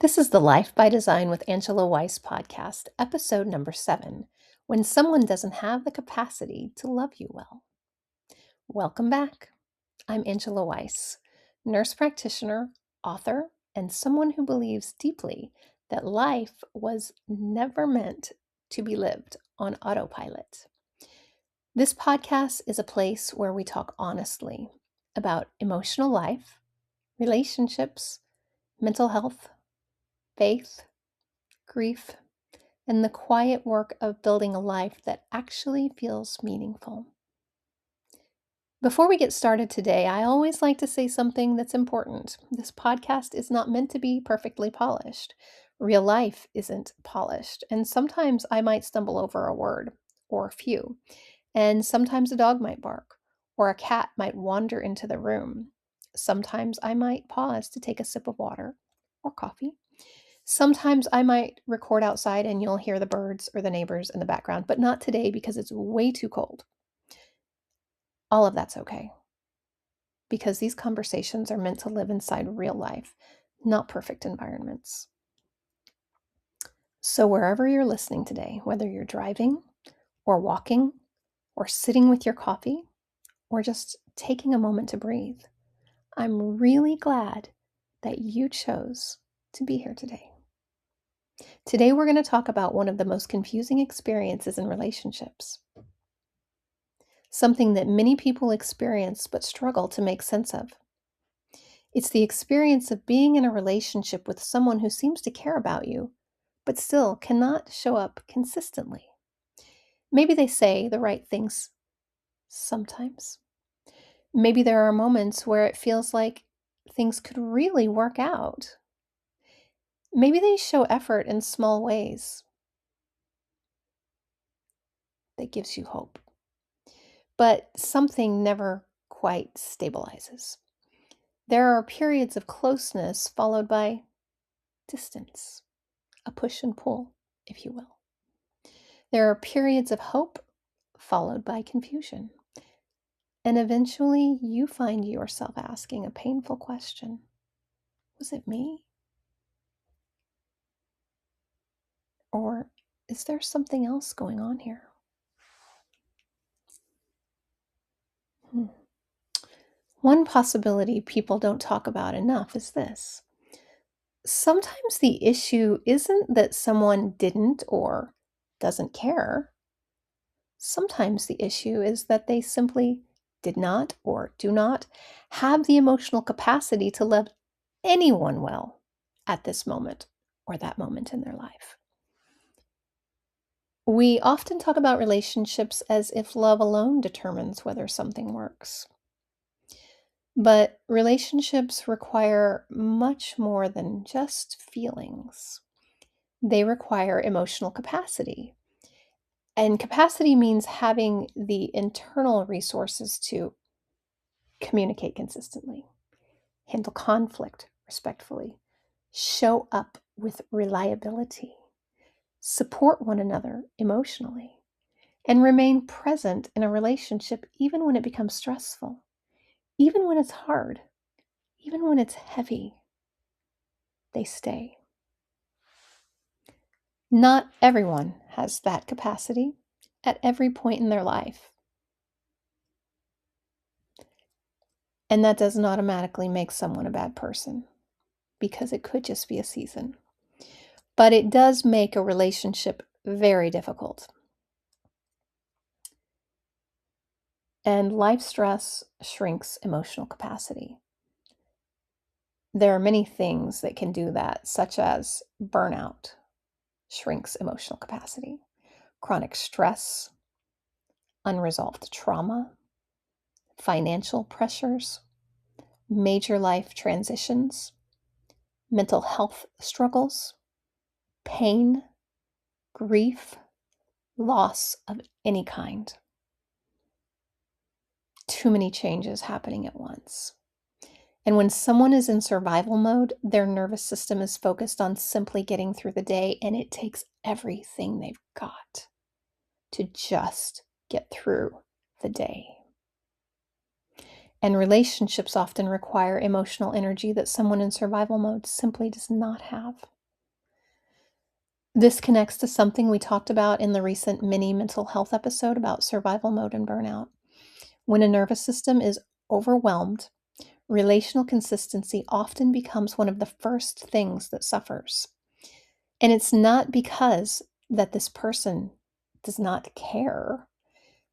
This is the Life by Design with Angela Weiss podcast, episode number 7, When Someone Doesn't Have the Capacity to Love You Well. Welcome back. I'm Angela Weiss, nurse practitioner, author, and someone who believes deeply that life was never meant to be lived on autopilot. This podcast is a place where we talk honestly about emotional life, relationships, mental health, faith, grief, and the quiet work of building a life that actually feels meaningful. Before we get started today, I always like to say something that's important. This podcast is not meant to be perfectly polished. Real life isn't polished, and sometimes I might stumble over a word or a few, and sometimes a dog might bark, or a cat might wander into the room. Sometimes I might pause to take a sip of water or coffee. Sometimes I might record outside and you'll hear the birds or the neighbors in the background, but not today because it's way too cold. All of that's okay because these conversations are meant to live inside real life, not perfect environments. So wherever you're listening today, whether you're driving or walking or sitting with your coffee or just taking a moment to breathe, I'm really glad that you chose to be here today. Today, we're going to talk about one of the most confusing experiences in relationships. Something that many people experience but struggle to make sense of. It's the experience of being in a relationship with someone who seems to care about you, but still cannot show up consistently. Maybe they say the right things sometimes. Maybe there are moments where it feels like things could really work out. Maybe they show effort in small ways that gives you hope. But something never quite stabilizes. There are periods of closeness followed by distance, a push and pull, if you will. There are periods of hope followed by confusion. And eventually you find yourself asking a painful question. Was it me? Or is there something else going on here? One possibility people don't talk about enough is this. Sometimes the issue isn't that someone didn't or doesn't care. Sometimes the issue is that they simply did not or do not have the emotional capacity to love anyone well at this moment or that moment in their life. We often talk about relationships as if love alone determines whether something works. But relationships require much more than just feelings. They require emotional capacity. And capacity means having the internal resources to communicate consistently, handle conflict respectfully, show up with reliability, support one another emotionally, and remain present in a relationship even when it becomes stressful, even when it's hard, even when it's heavy. They stay. Not everyone has that capacity at every point in their life. And that doesn't automatically make someone a bad person because it could just be a season. But it does make a relationship very difficult. And life stress shrinks emotional capacity. There are many things that can do that, such as burnout shrinks emotional capacity, chronic stress, unresolved trauma, financial pressures, major life transitions, mental health struggles, pain, grief, loss of any kind. Too many changes happening at once. And when someone is in survival mode, their nervous system is focused on simply getting through the day, and it takes everything they've got to just get through the day. And relationships often require emotional energy that someone in survival mode simply does not have. This connects to something we talked about in the recent mini mental health episode about survival mode and burnout. When a nervous system is overwhelmed, relational consistency often becomes one of the first things that suffers. And it's not because that this person does not care,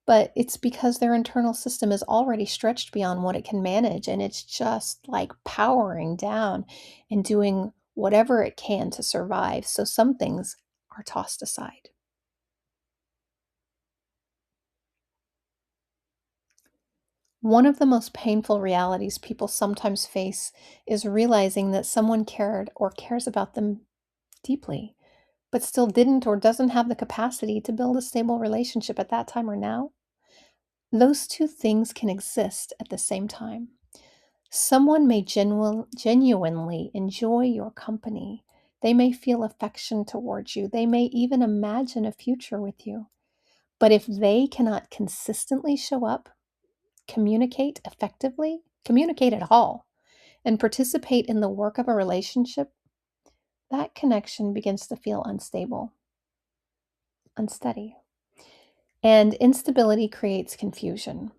but it's because their internal system is already stretched beyond what it can manage. And it's just like powering down and doing whatever it can to survive. So some things are tossed aside. One of the most painful realities people sometimes face is realizing that someone cared or cares about them deeply, but still didn't or doesn't have the capacity to build a stable relationship at that time or now. Those two things can exist at the same time. Someone may genuinely enjoy your company. They may feel affection towards you. They may even imagine a future with you. But if they cannot consistently show up, communicate effectively, communicate at all, and participate in the work of a relationship, that connection begins to feel unstable, unsteady. And instability creates confusion.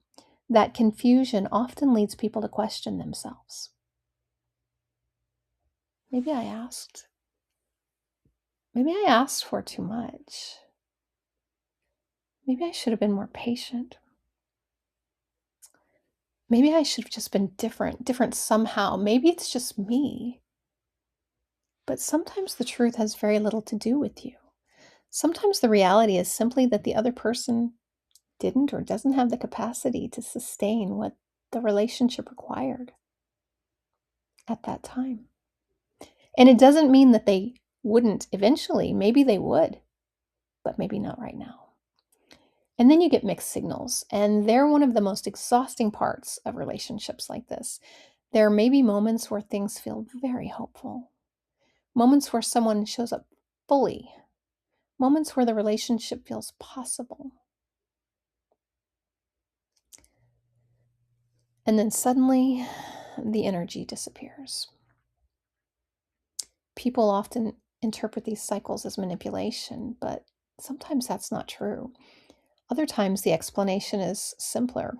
That confusion often leads people to question themselves. Maybe I asked. Maybe I asked for too much. Maybe I should have been more patient. Maybe I should have just been different somehow. Maybe it's just me. But sometimes the truth has very little to do with you. Sometimes the reality is simply that the other person didn't or doesn't have the capacity to sustain what the relationship required at that time. And it doesn't mean that they wouldn't eventually. Maybe they would, but maybe not right now. And then you get mixed signals, and they're one of the most exhausting parts of relationships like this. There may be moments where things feel very hopeful, moments where someone shows up fully, moments where the relationship feels possible. And then suddenly, the energy disappears. People often interpret these cycles as manipulation, but sometimes that's not true. Other times, the explanation is simpler.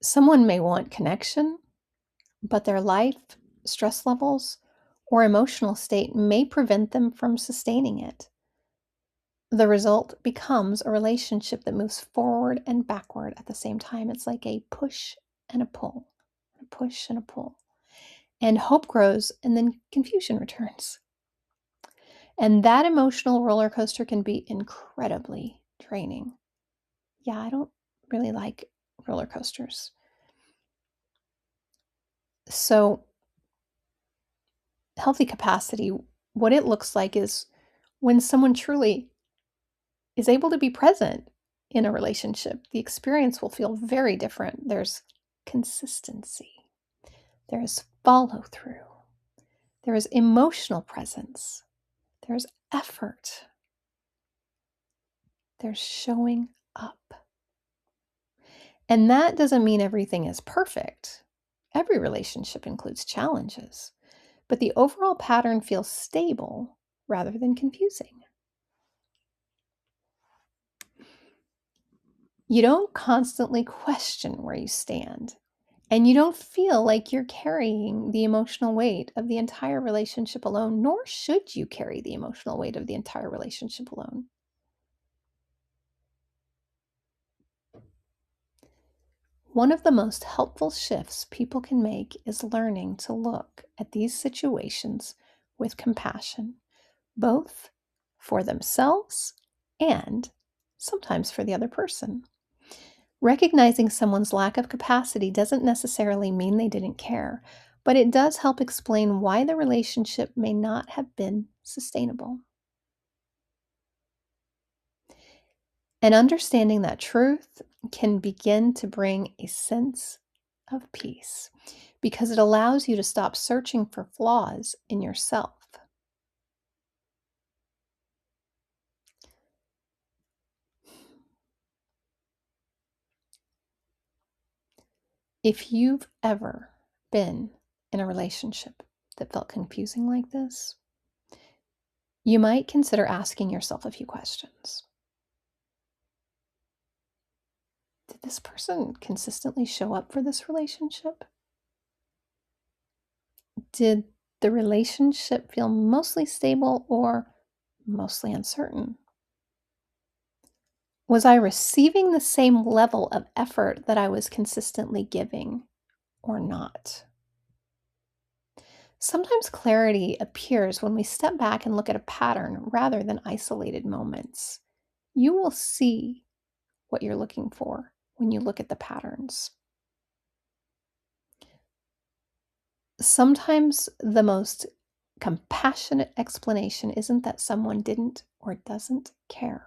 Someone may want connection, but their life, stress levels, or emotional state may prevent them from sustaining it. The result becomes a relationship that moves forward and backward at the same time. It's like a push and a pull, a push and a pull. And hope grows, and then confusion returns. And that emotional roller coaster can be incredibly draining. Yeah, I don't really like roller coasters. So, healthy capacity, what it looks like is when someone truly is able to be present in a relationship, the experience will feel very different. There's consistency, there's follow through, there is emotional presence, there's effort, there's showing up. And that doesn't mean everything is perfect. Every relationship includes challenges, but the overall pattern feels stable rather than confusing. You don't constantly question where you stand, and you don't feel like you're carrying the emotional weight of the entire relationship alone, nor should you carry the emotional weight of the entire relationship alone. One of the most helpful shifts people can make is learning to look at these situations with compassion, both for themselves and sometimes for the other person. Recognizing someone's lack of capacity doesn't necessarily mean they didn't care, but it does help explain why the relationship may not have been sustainable. And understanding that truth can begin to bring a sense of peace because it allows you to stop searching for flaws in yourself. If you've ever been in a relationship that felt confusing like this, you might consider asking yourself a few questions. Did this person consistently show up for this relationship? Did the relationship feel mostly stable or mostly uncertain? Was I receiving the same level of effort that I was consistently giving or not? Sometimes clarity appears when we step back and look at a pattern rather than isolated moments. You will see what you're looking for when you look at the patterns. Sometimes the most compassionate explanation isn't that someone didn't or doesn't care.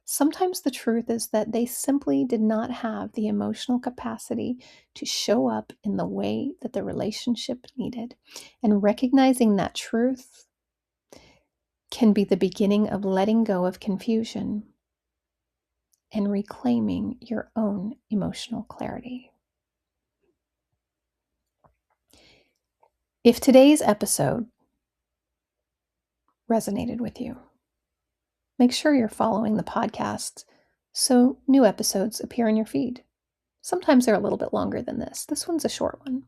Sometimes the truth is that they simply did not have the emotional capacity to show up in the way that the relationship needed. And recognizing that truth can be the beginning of letting go of confusion and reclaiming your own emotional clarity. If today's episode resonated with you, make sure you're following the podcast so new episodes appear in your feed. Sometimes they're a little bit longer than this. This one's a short one,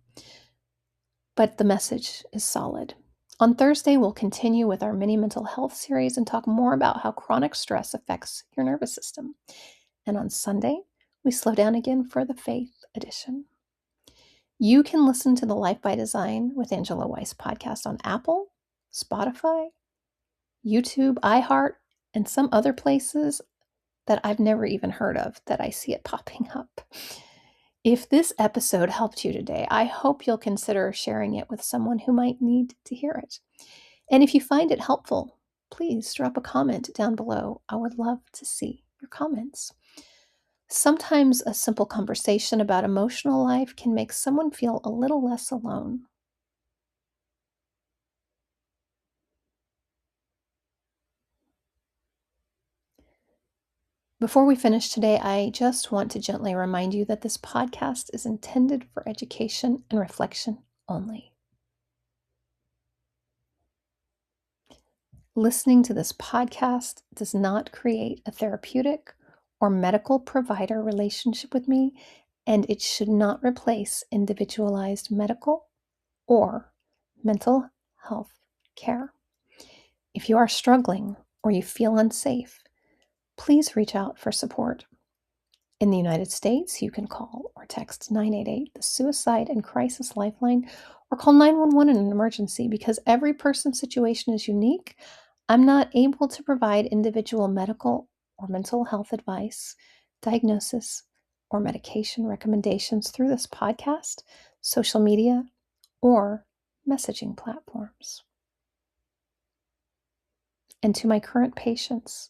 but the message is solid. On Thursday, we'll continue with our mini mental health series and talk more about how chronic stress affects your nervous system. And on Sunday, we slow down again for the faith edition. You can listen to the Life by Design with Angela Weiss podcast on Apple, Spotify, YouTube, iHeart, and some other places that I've never even heard of that I see it popping up. If this episode helped you today, I hope you'll consider sharing it with someone who might need to hear it. And if you find it helpful, please drop a comment down below. I would love to see your comments. Sometimes a simple conversation about emotional life can make someone feel a little less alone. Before we finish today, I just want to gently remind you that this podcast is intended for education and reflection only. Listening to this podcast does not create a therapeutic or medical provider relationship with me, and it should not replace individualized medical or mental health care. If you are struggling or you feel unsafe, please reach out for support. In the United States, you can call or text 988, the Suicide and Crisis Lifeline, or call 911 in an emergency. Because every person's situation is unique, I'm not able to provide individual medical or mental health advice, diagnosis, or medication recommendations through this podcast, social media, or messaging platforms. And to my current patients,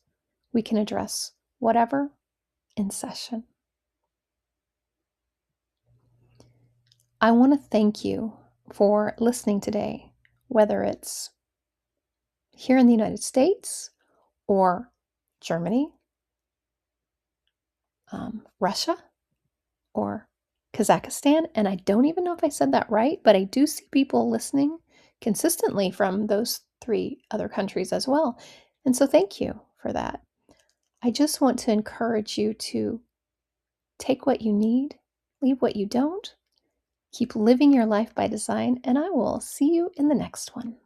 we can address whatever in session. I want to thank you for listening today, whether it's here in the United States or Germany, Russia, or Kazakhstan. And I don't even know if I said that right, but I do see people listening consistently from those 3 other countries as well. And so thank you for that. I just want to encourage you to take what you need, leave what you don't, keep living your life by design, and I will see you in the next one.